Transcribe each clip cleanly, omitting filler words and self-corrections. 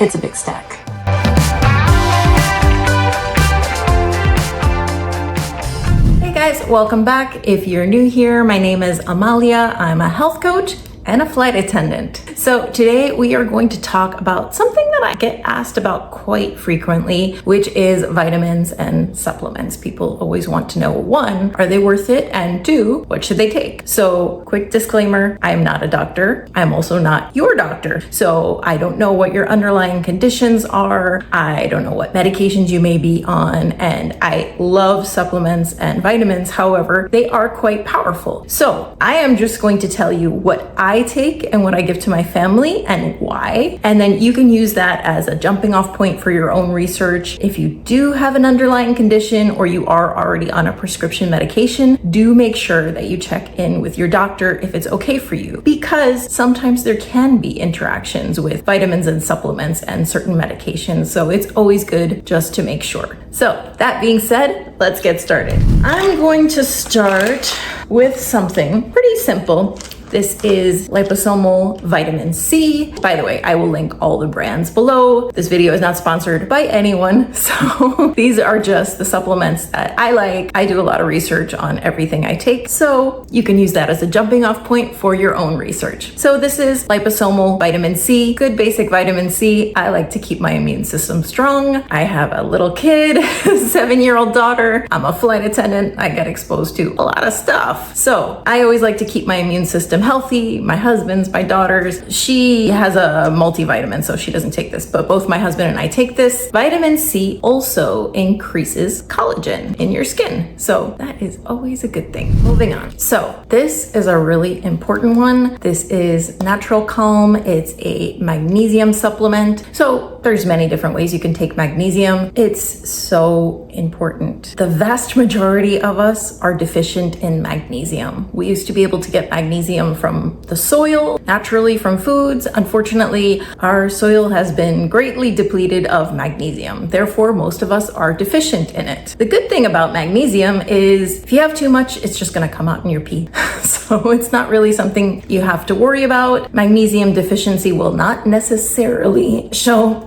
It's a big stack. Hey guys, welcome back. If you're new here, my name is Amalia. I'm a health coach and a flight attendant. So today we are going to talk about something that I get asked about quite frequently, which is vitamins and supplements. People always want to know, one, are they worth it? And two, what should they take? So quick disclaimer, I am not a doctor. I'm also not your doctor. So I don't know what your underlying conditions are. I don't know what medications you may be on. And I love supplements and vitamins. However, they are quite powerful. So I am just going to tell you what I take and what I give to my family and why. And then you can use that as a jumping off point for your own research. If you do have an underlying condition or you are already on a prescription medication, do make sure that you check in with your doctor if it's okay for you, because sometimes there can be interactions with vitamins and supplements and certain medications. So it's always good just to make sure. So that being said, let's get started. I'm going to start with something pretty simple. This is Liposomal Vitamin C. By the way, I will link all the brands below. This video is not sponsored by anyone, so these are just the supplements that I like. I do a lot of research on everything I take, so you can use that as a jumping off point for your own research. So this is Liposomal Vitamin C, good basic vitamin C. I like to keep my immune system strong. I have a little kid, 7-year-old daughter. I'm a flight attendant. I get exposed to a lot of stuff. So I always like to keep my immune system healthy. My husband's, my daughter's, she has a multivitamin, so she doesn't take this, but both my husband and I take this. Vitamin C also increases collagen in your skin, so that is always a good thing. Moving on. So this is a really important one. This is Natural Calm. It's a magnesium supplement. So there's many different ways you can take magnesium. It's so important. The vast majority of us are deficient in magnesium. We used to be able to get magnesium from the soil, naturally from foods. Unfortunately, our soil has been greatly depleted of magnesium. Therefore, most of us are deficient in it. The good thing about magnesium is if you have too much, it's just gonna come out in your pee. So it's not really something you have to worry about. Magnesium deficiency will not necessarily show,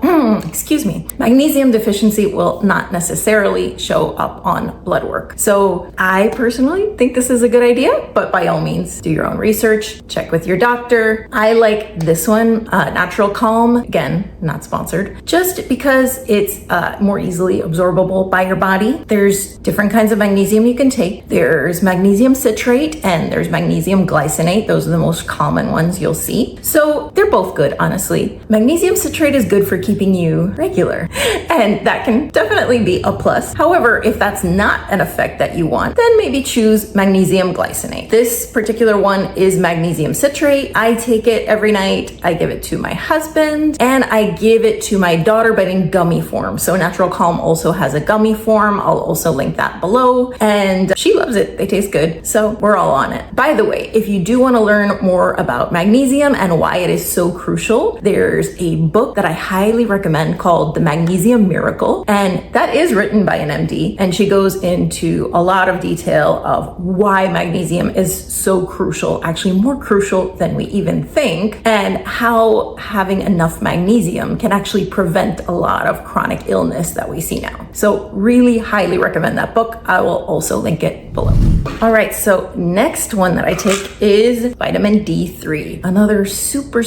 magnesium deficiency will not necessarily show up on blood work. So I personally think this is a good idea, but by all means, do your own research, check with your doctor. I like this one, Natural Calm, again, not sponsored, just because it's more easily absorbable by your body. There's different kinds of magnesium you can take. There's magnesium citrate and there's magnesium glycinate. Those are the most common ones you'll see. So they're both good, honestly. Magnesium citrate is good for keeping you regular, and that can definitely be a plus. However, if that's not an effect that you want, then maybe choose magnesium glycinate. This particular one is magnesium citrate. I take it every night. I give it to my husband and I give it to my daughter, but in gummy form. So Natural Calm also has a gummy form. I'll also link that below, and she loves it. They taste good. So we're all on it. By the way, if you do want to learn more about magnesium and why it is so crucial, there's a book that I highly recommend called The Magnesium Miracle. And that is written by an MD. And she goes into a lot of detail of why magnesium is so crucial, actually more crucial than we even think, and how having enough magnesium can actually prevent a lot of chronic illness that we see now. So really highly recommend that book. I will also link it below. All right, so next one that I take is vitamin D3, another super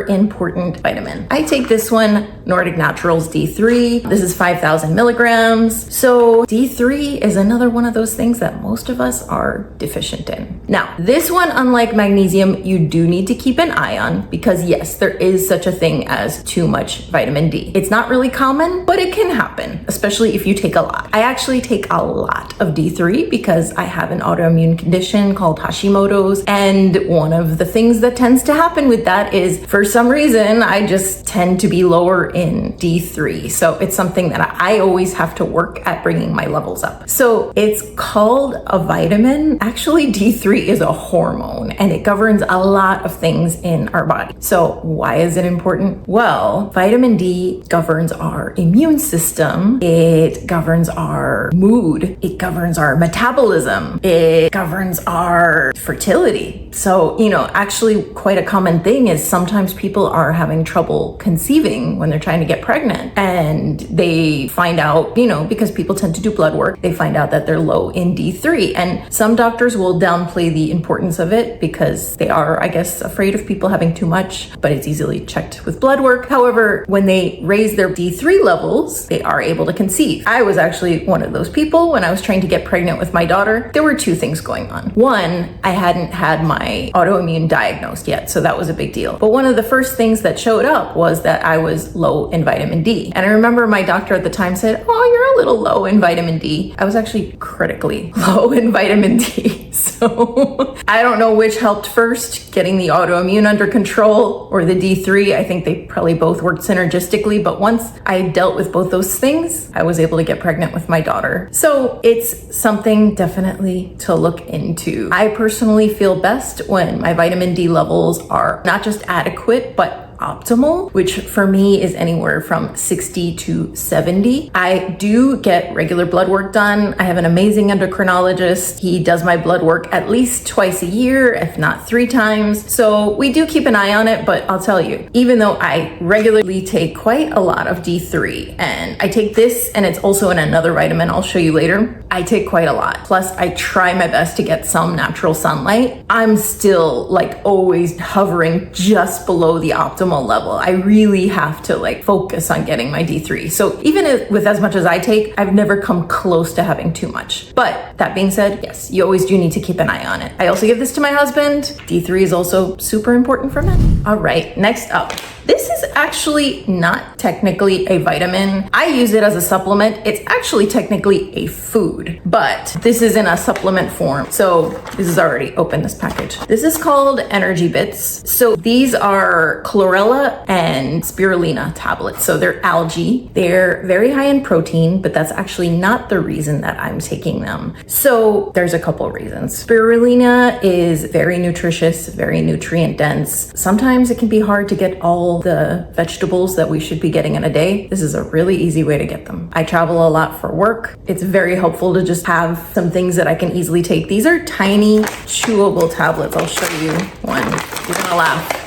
important vitamin. I take this one, Nordic Naturals D3. This is 5,000 milligrams. So D3 is another one of those things that most of us are deficient in. Now, this one, unlike magnesium, you do need to keep an eye on, because yes, there is such a thing as too much vitamin D. It's not really common, but it can happen, especially if you take a lot. I actually take a lot of D3 because I have an autoimmune condition called Hashimoto's, and one of the things that tends to happen with that is, for some reason, I just tend to be lower in D3. So it's something that I always have to work at bringing my levels up. So it's called a vitamin. Actually, D3 is a hormone, and it governs a lot of things in our body. So why is it important? Well, vitamin D governs our immune system. It governs our mood. It governs our metabolism. It governs our fertility. So, actually quite a common thing is sometimes people are having trouble conceiving when they're trying to get pregnant, and they find out, because people tend to do blood work, they find out that they're low in D3. And some doctors will downplay the importance of it because they are, I guess, afraid of people having too much, but it's easily checked with blood work. However, when they raise their D3 levels, they are able to conceive. I was actually one of those people when I was trying to get pregnant with my daughter. There were two things going on. One, I hadn't had my autoimmune diagnosed yet, so that was a big deal. But one of the first things that showed up was that I was low in vitamin D. And I remember my doctor at the time said, "Oh, you're a little low in vitamin D." I was actually critically low in vitamin D. So I don't know which helped first, getting the autoimmune under control or the D3. I think they probably both worked synergistically, but once I dealt with both those things, I was able to get pregnant with my daughter. So it's something definitely to look into. I personally feel best when my vitamin D levels are not just adequate, but optimal, which for me is anywhere from 60 to 70. I do get regular blood work done. I have an amazing endocrinologist. He does my blood work at least twice a year, if not 3 times. So we do keep an eye on it, but I'll tell you, even though I regularly take quite a lot of D3, and I take this and it's also in another vitamin I'll show you later, I take quite a lot. Plus I try my best to get some natural sunlight. I'm still always hovering just below the optimal level. I really have to focus on getting my D3. So even with as much as I take, I've never come close to having too much. But that being said, yes, you always do need to keep an eye on it. I also give this to my husband. D3 is also super important for men. All right, next up. This is actually not technically a vitamin. I use it as a supplement. It's actually technically a food, but this is in a supplement form. So this is already open, this package. This is called Energy Bits. So these are chlorella and spirulina tablets. So they're algae. They're very high in protein, but that's actually not the reason that I'm taking them. So there's a couple reasons. Spirulina is very nutritious, very nutrient dense. Sometimes it can be hard to get all the vegetables that we should be getting in a day. This is a really easy way to get them. I travel a lot for work. It's very helpful to just have some things that I can easily take. These are tiny chewable tablets. I'll show you one. You're gonna laugh.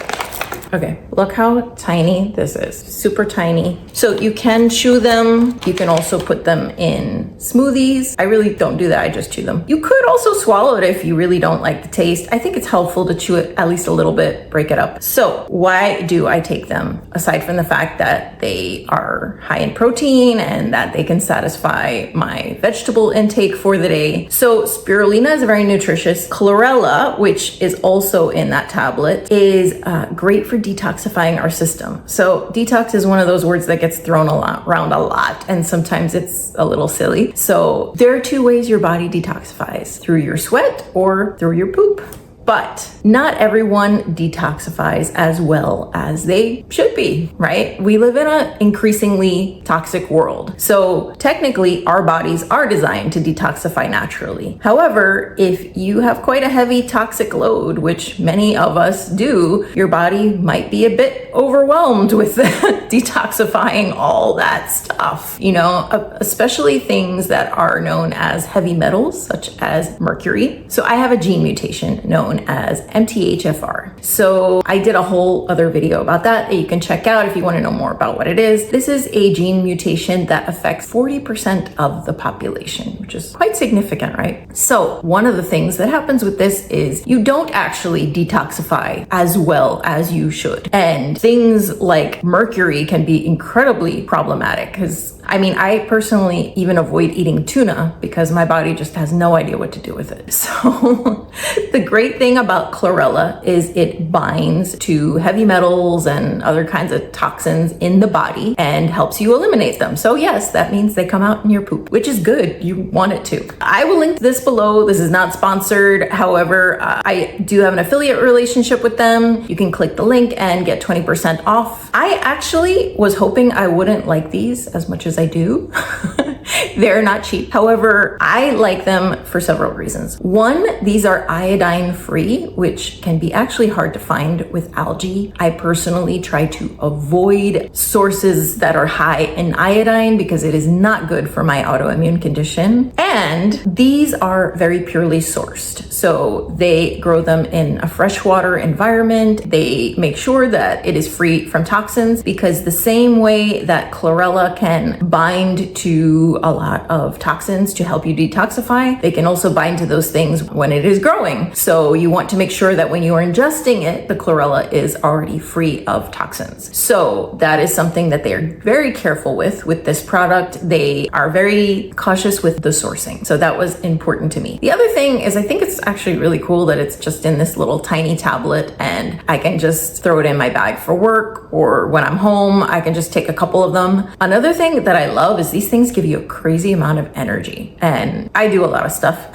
Okay, look how tiny this is. Super tiny. So you can chew them. You can also put them in smoothies. I really don't do that. I just chew them. You could also swallow it if you really don't like the taste. I think it's helpful to chew it at least a little bit, break it up. So why do I take them? Aside from the fact that they are high in protein and that they can satisfy my vegetable intake for the day. So spirulina is very nutritious. Chlorella, which is also in that tablet, is great for detoxifying our system. So detox is one of those words that gets thrown around a lot, and sometimes it's a little silly. So there are 2 ways your body detoxifies: through your sweat or through your poop. But not everyone detoxifies as well as they should be, right? We live in an increasingly toxic world. So technically, our bodies are designed to detoxify naturally. However, if you have quite a heavy toxic load, which many of us do, your body might be a bit overwhelmed with detoxifying all that stuff, especially things that are known as heavy metals, such as mercury. So I have a gene mutation known as MTHFR. So I did a whole other video about that you can check out if you want to know more about what it is. This is a gene mutation that affects 40% of the population, which is quite significant, right? So one of the things that happens with this is you don't actually detoxify as well as you should. And things like mercury can be incredibly problematic because I personally even avoid eating tuna because my body just has no idea what to do with it. So the great thing about chlorella is it binds to heavy metals and other kinds of toxins in the body and helps you eliminate them. So yes, that means they come out in your poop, which is good. You want it to. I will link this below. This is not sponsored. However, I do have an affiliate relationship with them. You can click the link and get 20% off. I actually was hoping I wouldn't like these as much as I do. They're not cheap. However, I like them for several reasons. One, these are iodine free, which can be actually hard to find with algae. I personally try to avoid sources that are high in iodine because it is not good for my autoimmune condition. And these are very purely sourced. So they grow them in a freshwater environment. They make sure that it is free from toxins, because the same way that chlorella can bind to a lot of toxins to help you detoxify, they can also bind to those things when it is growing. So you want to make sure that when you are ingesting it, the chlorella is already free of toxins. So that is something that they are very careful with this product. They are very cautious with the sourcing. So that was important to me. The other thing is, I think it's actually really cool that it's just in this little tiny tablet and I can just throw it in my bag for work, or when I'm home, I can just take a couple of them. Another thing that I love is these things give you a crazy amount of energy, and I do a lot of stuff.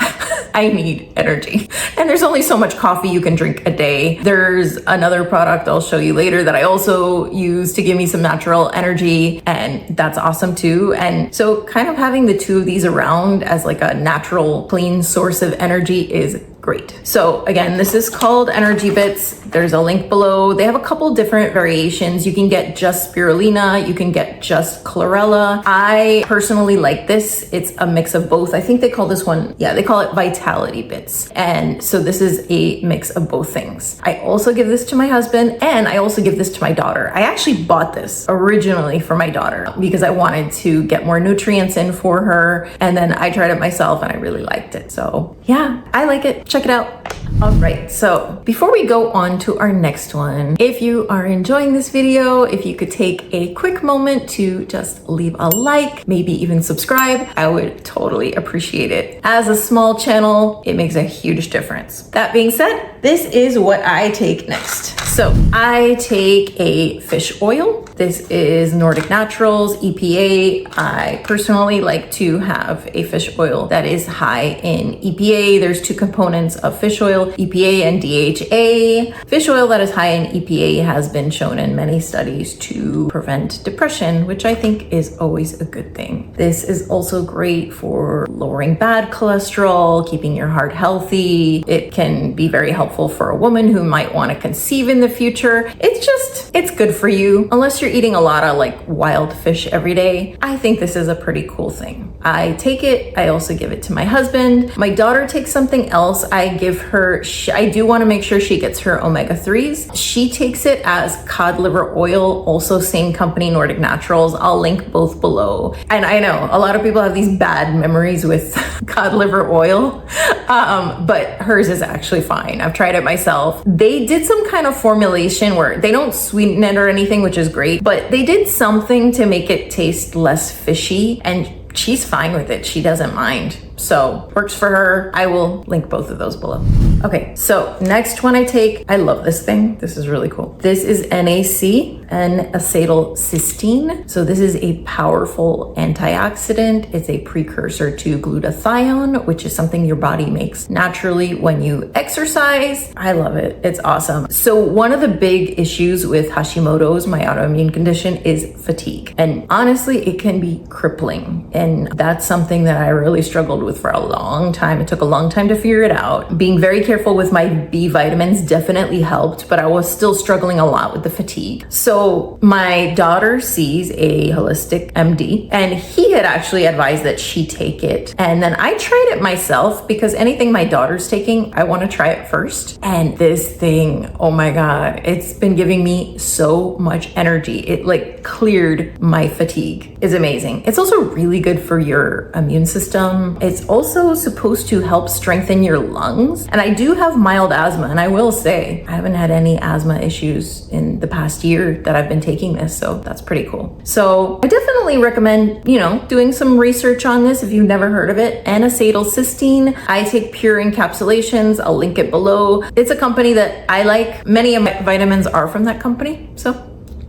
I need energy. And there's only so much coffee you can drink a day. There's another product I'll show you later that I also use to give me some natural energy, and that's awesome too. And so kind of having the two of these around as like a natural, clean source of energy is great. So again, this is called Energy Bits. There's a link below. They have a couple different variations. You can get just spirulina, you can get just chlorella. I personally like this. It's a mix of both. I think they call this one, they call it Vitality Bits. And so this is a mix of both things. I also give this to my husband, and I also give this to my daughter. I actually bought this originally for my daughter because I wanted to get more nutrients in for her. And then I tried it myself and I really liked it. So yeah, I like it. Check it out. All right, so before we go on to our next one, if you are enjoying this video, if you could take a quick moment to just leave a like, maybe even subscribe, I would totally appreciate it. As a small channel, it makes a huge difference. That being said, this is what I take next. So I take a fish oil. This is Nordic Naturals, EPA. I personally like to have a fish oil that is high in EPA. There's two components of fish oil, EPA and DHA. Fish oil that is high in EPA has been shown in many studies to prevent depression, which I think is always a good thing. This is also great for lowering bad cholesterol, keeping your heart healthy. It can be very helpful for a woman who might want to conceive in the future. It's good for you. Unless you're eating a lot of like wild fish every day, I think this is a pretty cool thing. I take it. I also give it to my husband. My daughter takes something else. I give her, I do want to make sure she gets her omega-3s. She takes it as cod liver oil, also same company, Nordic Naturals. I'll link both below. And I know a lot of people have these bad memories with cod liver oil, but hers is actually fine. I've tried it myself. They did some kind of formulation where they don't sweeten it or anything, which is great, but they did something to make it taste less fishy, and she's fine with it. She doesn't mind. So works for her. I will link both of those below. Okay, so next one I take, I love this thing. This is really cool. This is N-Acetyl-Cysteine. So this is a powerful antioxidant. It's a precursor to glutathione, which is something your body makes naturally when you exercise. I love it. It's awesome. So one of the big issues with Hashimoto's, my autoimmune condition, is fatigue. And honestly, it can be crippling. And that's something that I really struggled with for a long time. It took a long time to figure it out. Being very careful with my B vitamins definitely helped, but I was still struggling a lot with the fatigue. So my daughter sees a holistic MD, and he had actually advised that she take it. And then I tried it myself because anything my daughter's taking, I want to try it first. And this thing, oh my God, it's been giving me so much energy. It like cleared my fatigue. It's amazing. It's also really good for your immune system. It's also supposed to help strengthen your lungs. And I do have mild asthma, and I will say I haven't had any asthma issues in the past year that I've been taking this, so that's pretty cool. So I definitely recommend, doing some research on this if you've never heard of it. N-Acetyl-Cysteine. I take pure encapsulations. I'll link it below. It's a company that I like. Many of my vitamins are from that company, so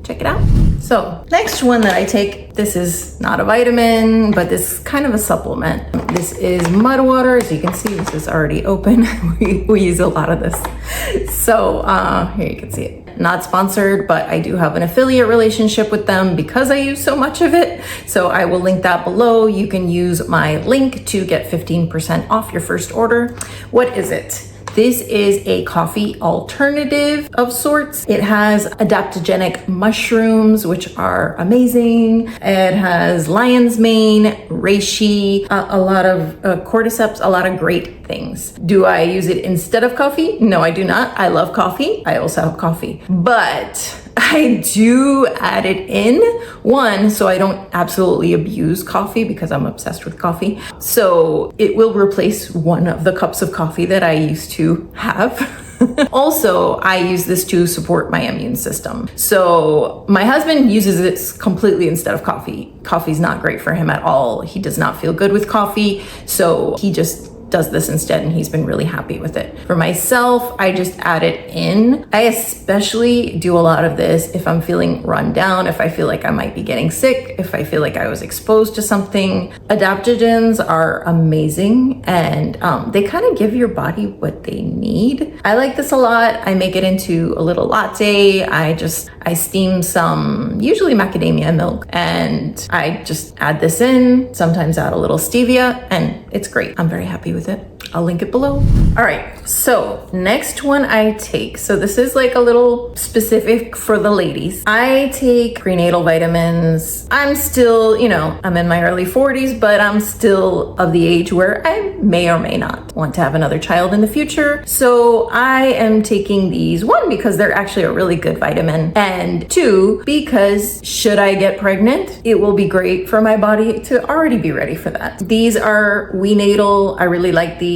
check it out. So next one that I take, this is not a vitamin, but this is kind of a supplement. This is mud water. As you can see, this is already open. we use a lot of this. So here you can see it. Not sponsored, but I do have an affiliate relationship with them because I use so much of it. So I will link that below. You can use my link to get 15% off your first order. What is it? This is a coffee alternative of sorts. It has adaptogenic mushrooms, which are amazing. It has lion's mane, reishi, a lot of cordyceps, a lot of great things. Do I use it instead of coffee? No, I do not. I love coffee. I also have coffee, but I do add it in, one, so I don't absolutely abuse coffee because I'm obsessed with coffee. So it will replace one of the cups of coffee that I used to have. Also, I use this to support my immune system. So my husband uses this completely instead of coffee. Coffee's not great for him at all. He does not feel good with coffee. So he just does this instead, and he's been really happy with it. For myself, I just add it in. I especially do a lot of this if I'm feeling run down, if I feel like I might be getting sick, if I feel like I was exposed to something. Adaptogens are amazing, and they kind of give your body what they need. I like this a lot. I make it into a little latte. I steam some, usually macadamia milk, and I just add this in, sometimes add a little stevia, and it's great. I'm very happy with it. I'll link it below. All right, so next one I take. So this is like a little specific for the ladies. I take prenatal vitamins. I'm still, I'm in my early 40s, but I'm still of the age where I may or may not want to have another child in the future. So I am taking these, one, because they're actually a really good vitamin, and two, because should I get pregnant, it will be great for my body to already be ready for that. These are Wenatal. I really like these.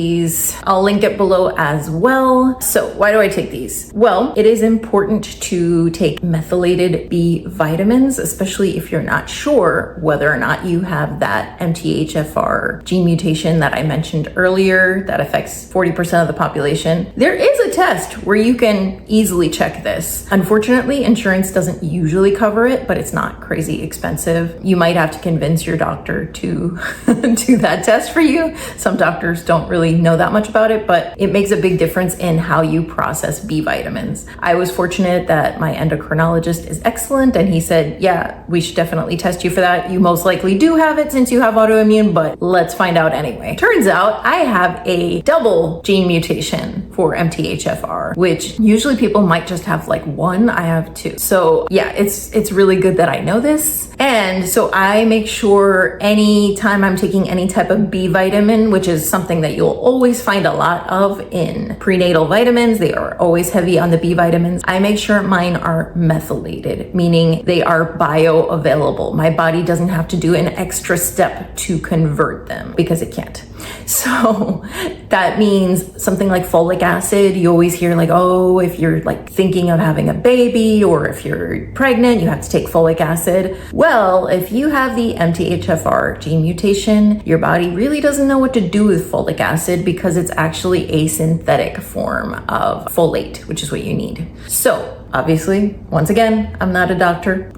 I'll link it below as well. So why do I take these? Well, it is important to take methylated B vitamins, especially if you're not sure whether or not you have that MTHFR gene mutation that I mentioned earlier that affects 40% of the population. There is a test where you can easily check this. Unfortunately, insurance doesn't usually cover it, but it's not crazy expensive. You might have to convince your doctor to do that test for you. Some doctors don't really know that much about it, but it makes a big difference in how you process B vitamins. I was fortunate that my endocrinologist is excellent, and he said, yeah, we should definitely test you for that. You most likely do have it since you have autoimmune, but let's find out anyway. Turns out I have a double gene mutation for MTHFR, which usually people might just have like one. I have two. So yeah, it's really good that I know this. And so I make sure anytime I'm taking any type of B vitamin, which is something that you'll always find a lot of in prenatal vitamins, they are always heavy on the B vitamins. I make sure mine are methylated, meaning they are bioavailable. My body doesn't have to do an extra step to convert them because it can't. So that means something like folic acid. You always hear like, oh, if you're like thinking of having a baby or if you're pregnant, you have to take folic acid. Well, if you have the MTHFR gene mutation, your body really doesn't know what to do with folic acid because it's actually a synthetic form of folate, which is what you need. So obviously, once again, I'm not a doctor,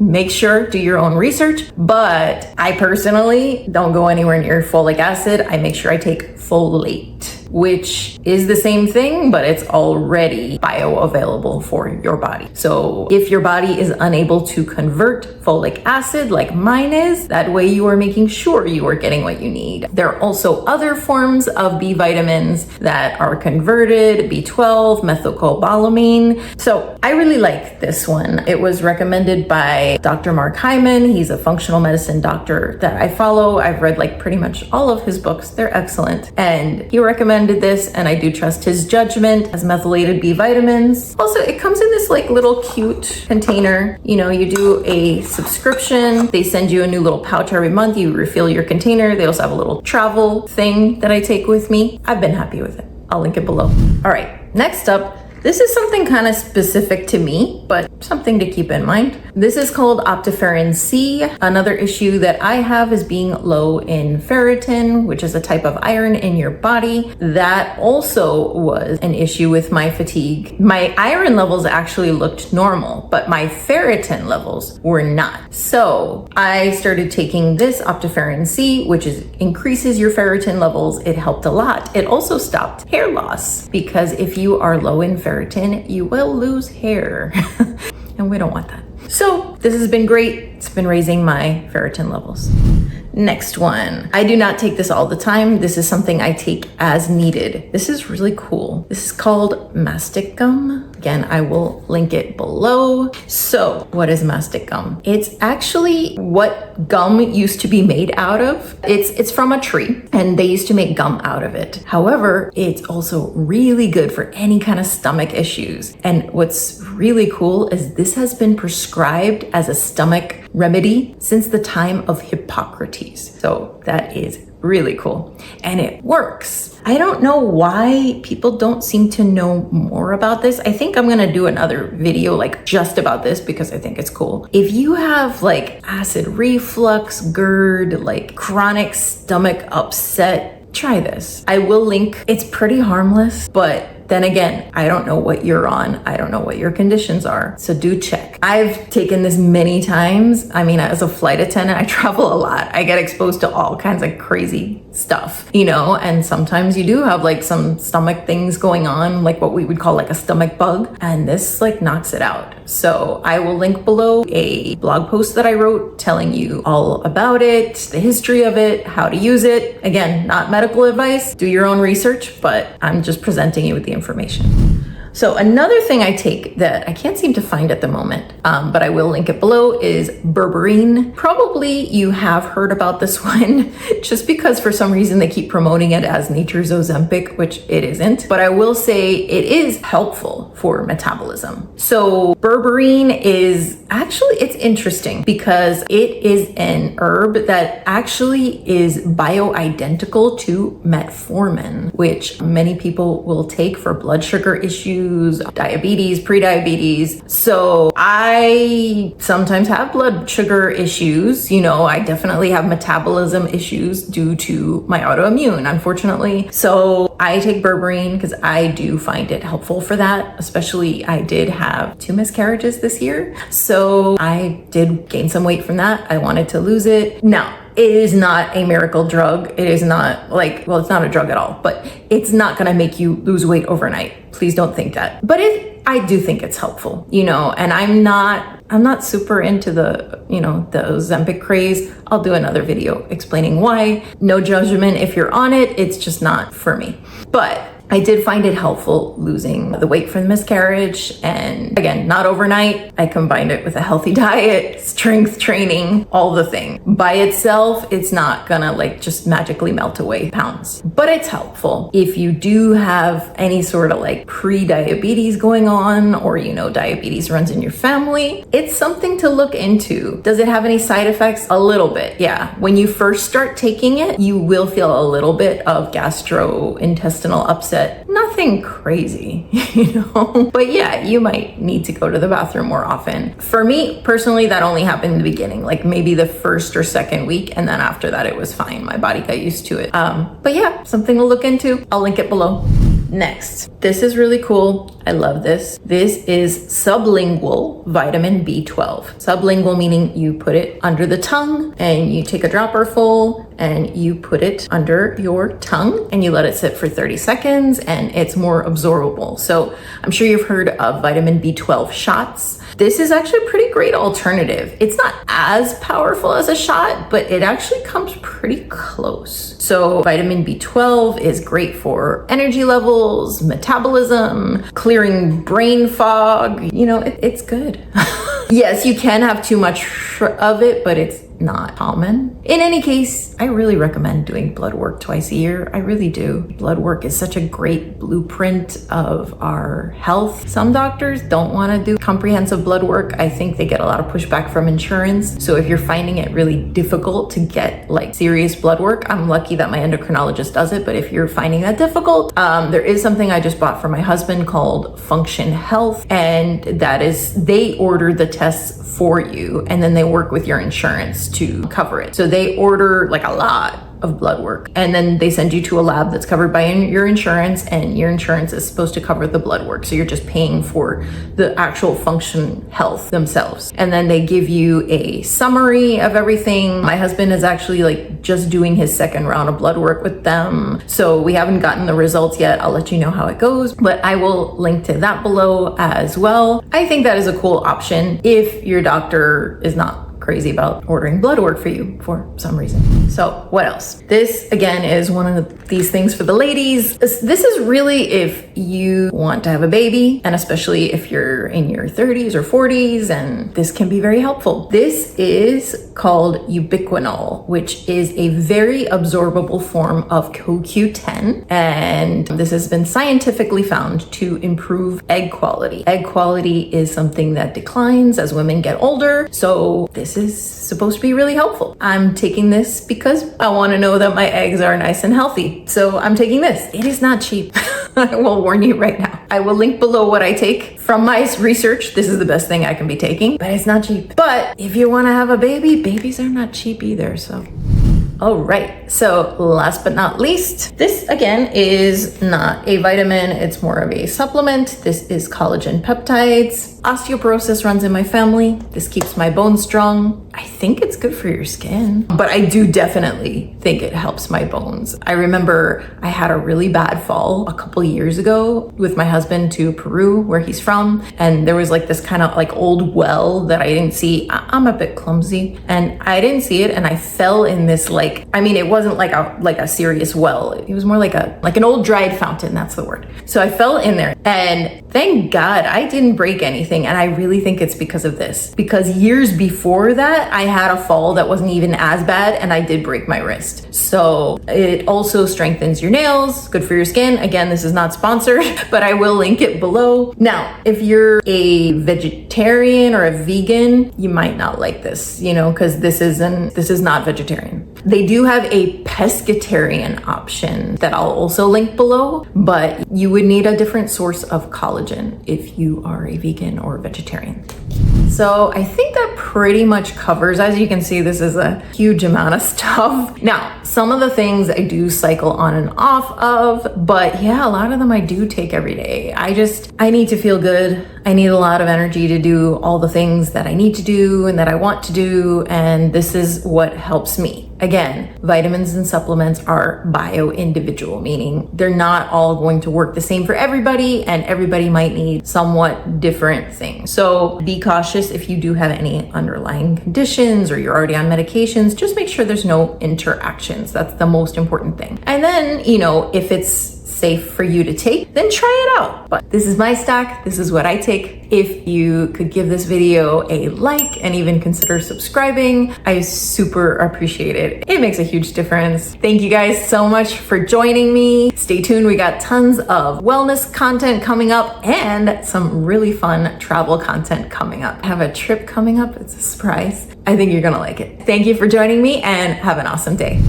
make sure, do your own research, but I personally don't go anywhere near folic acid. I make sure I take folate, which is the same thing, but it's already bioavailable for your body. So if your body is unable to convert folic acid like mine is, that way you are making sure you are getting what you need. There are also other forms of B vitamins that are converted, B12, methylcobalamin. So I really like this one. It was recommended by Dr. Mark Hyman. He's a functional medicine doctor that I follow. I've read like pretty much all of his books. They're excellent. And he recommended this, and I do trust his judgment as methylated B vitamins. Also, it comes in this like little cute container. You do a subscription. They send you a new little pouch every month. You refill your container. They also have a little travel thing that I take with me. I've been happy with it. I'll link it below. All right, next up, this is something kind of specific to me, but something to keep in mind. This is called Optiferin C. Another issue that I have is being low in ferritin, which is a type of iron in your body. That also was an issue with my fatigue. My iron levels actually looked normal, but my ferritin levels were not. So I started taking this Optiferin C, which increases your ferritin levels. It helped a lot. It also stopped hair loss, because if you are low in ferritin, you will lose hair. And we don't want that. So this has been great. It's been raising my ferritin levels. Next one. I do not take this all the time. This is something I take as needed. This is really cool. This is called Mastic Gum. Again, I will link it below. So what is Mastic Gum? It's actually what gum used to be made out of. It's from a tree and they used to make gum out of it. However, it's also really good for any kind of stomach issues. And what's really cool is this has been prescribed as a stomach remedy since the time of Hippocrates. So that is really cool. And it works. I don't know why people don't seem to know more about this. I think I'm gonna do another video like just about this because I think it's cool. If you have like acid reflux, GERD, like chronic stomach upset, try this. I will link. It's pretty harmless, but then again, I don't know what you're on. I don't know what your conditions are. So do check. I've taken this many times. I mean, as a flight attendant, I travel a lot. I get exposed to all kinds of crazy stuff, you know, and sometimes you do have like some stomach things going on, like what we would call like a stomach bug, and this like knocks it out. So I will link below a blog post that I wrote telling you all about it, the history of it, how to use it. Again, not medical advice. Do your own research, but I'm just presenting you with the information. So another thing I take that I can't seem to find at the moment, but I will link it below, is Berberine. Probably you have heard about this one just because for some reason they keep promoting it as nature's Ozempic, which it isn't. But I will say it is helpful for metabolism. So Berberine is actually, it's interesting because it is an herb that actually is bioidentical to metformin, which many people will take for blood sugar issues, diabetes, pre-diabetes. So I sometimes have blood sugar issues. You know, I definitely have metabolism issues due to my autoimmune, unfortunately. So I take Berberine because I do find it helpful for that. Especially I did have 2 miscarriages this year. So I did gain some weight from that. I wanted to lose it. Now, it is not a miracle drug. It is not like, well, it's not a drug at all, but it's not gonna make you lose weight overnight. Please don't think that. But I do think it's helpful, you know, and I'm not super into the, you know, the Ozempic craze. I'll do another video explaining why. No judgment if you're on it, it's just not for me. But I did find it helpful losing the weight from the miscarriage. And again, not overnight. I combined it with a healthy diet, strength training, all the things. By itself, it's not gonna like just magically melt away pounds, but it's helpful. If you do have any sort of like pre-diabetes going on, or, you know, diabetes runs in your family, it's something to look into. Does it have any side effects? A little bit, yeah. When you first start taking it, you will feel a little bit of gastrointestinal upset. Nothing crazy, you know, but yeah, you might need to go to the bathroom more often. For me personally, that only happened in the beginning, like maybe the first or second week. And then after that, it was fine. My body got used to it. But yeah, something to look into. I'll link it below. Next, this is really cool. I love this. This is sublingual vitamin B12. Sublingual meaning you put it under the tongue and you take a dropper full and you put it under your tongue and you let it sit for 30 seconds and it's more absorbable. So I'm sure you've heard of vitamin B12 shots. This is actually a pretty great alternative. It's not as powerful as a shot, but it actually comes pretty close. So vitamin B12 is great for energy levels, metabolism, clearing brain fog. You know, it's good. Yes, you can have too much of it, but it's not common. In any case, I really recommend doing blood work twice a year. I really do. Blood work is such a great blueprint of our health. Some doctors don't want to do comprehensive blood work. I think they get a lot of pushback from insurance. So if you're finding it really difficult to get like serious blood work, I'm lucky that my endocrinologist does it. But if you're finding that difficult, there is something I just bought for my husband called Function Health. And that is, they order the tests for you and then they work with your insurance to cover it. So they order like a lot. of blood work. And then they send you to a lab that's covered by your insurance, and your insurance is supposed to cover the blood work. So you're just paying for the actual function health themselves. And then they give you a summary of everything. My husband is actually like just doing his second round of blood work with them. So we haven't gotten the results yet. I'll let you know how it goes, but I will link to that below as well. I think that is a cool option if your doctor is not crazy about ordering blood work for you for some reason. So what else? This again is one of these things for the ladies. This is really if you want to have a baby, and especially if you're in your 30s or 40s, and this can be very helpful. This is called Ubiquinol, which is a very absorbable form of CoQ10, and this has been scientifically found to improve egg quality. Egg quality is something that declines as women get older, so this is supposed to be really helpful. I'm taking this because I want to know that my eggs are nice and healthy. So I'm taking this. It is not cheap. I will warn you right now. I will link below what I take. From my research, this is the best thing I can be taking, but it's not cheap. But if you want to have a baby, babies are not cheap either, so. All right, so last but not least, this again is not a vitamin, it's more of a supplement. This is collagen peptides. Osteoporosis runs in my family. This keeps my bones strong. I think it's good for your skin, but I do definitely think it helps my bones. I remember I had a really bad fall a couple years ago with my husband to Peru, where he's from, and there was like this kind of like old well that I didn't see. I'm a bit clumsy, and I didn't see it, and I fell in this it wasn't like a serious well. It was more like an old dried fountain. That's the word. So I fell in there, and thank God I didn't break anything. And I really think it's because of this, because years before that, I had a fall that wasn't even as bad, and I did break my wrist. So it also strengthens your nails, good for your skin. Again, this is not sponsored, but I will link it below. Now, if you're a vegetarian or a vegan, you might not like this, because this is not vegetarian. They do have a pescatarian option that I'll also link below, but you would need a different source of collagen if you are a vegan or vegetarian. So I think that pretty much covers, as you can see, this is a huge amount of stuff. Now, some of the things I do cycle on and off of, but yeah, a lot of them I do take every day. I need to feel good. I need a lot of energy to do all the things that I need to do and that I want to do, and this is what helps me. Again, vitamins and supplements are bio-individual, meaning they're not all going to work the same for everybody, and everybody might need somewhat different things. So be cautious if you do have any underlying conditions or you're already on medications. Just make sure there's no interactions. That's the most important thing. And then, if it's safe for you to take, then try it out. But this is my stack. This is what I take. If you could give this video a like and even consider subscribing, I super appreciate it. It makes a huge difference. Thank you guys so much for joining me. Stay tuned. We got tons of wellness content coming up and some really fun travel content coming up. I have a trip coming up. It's a surprise. I think you're gonna like it. Thank you for joining me, and have an awesome day.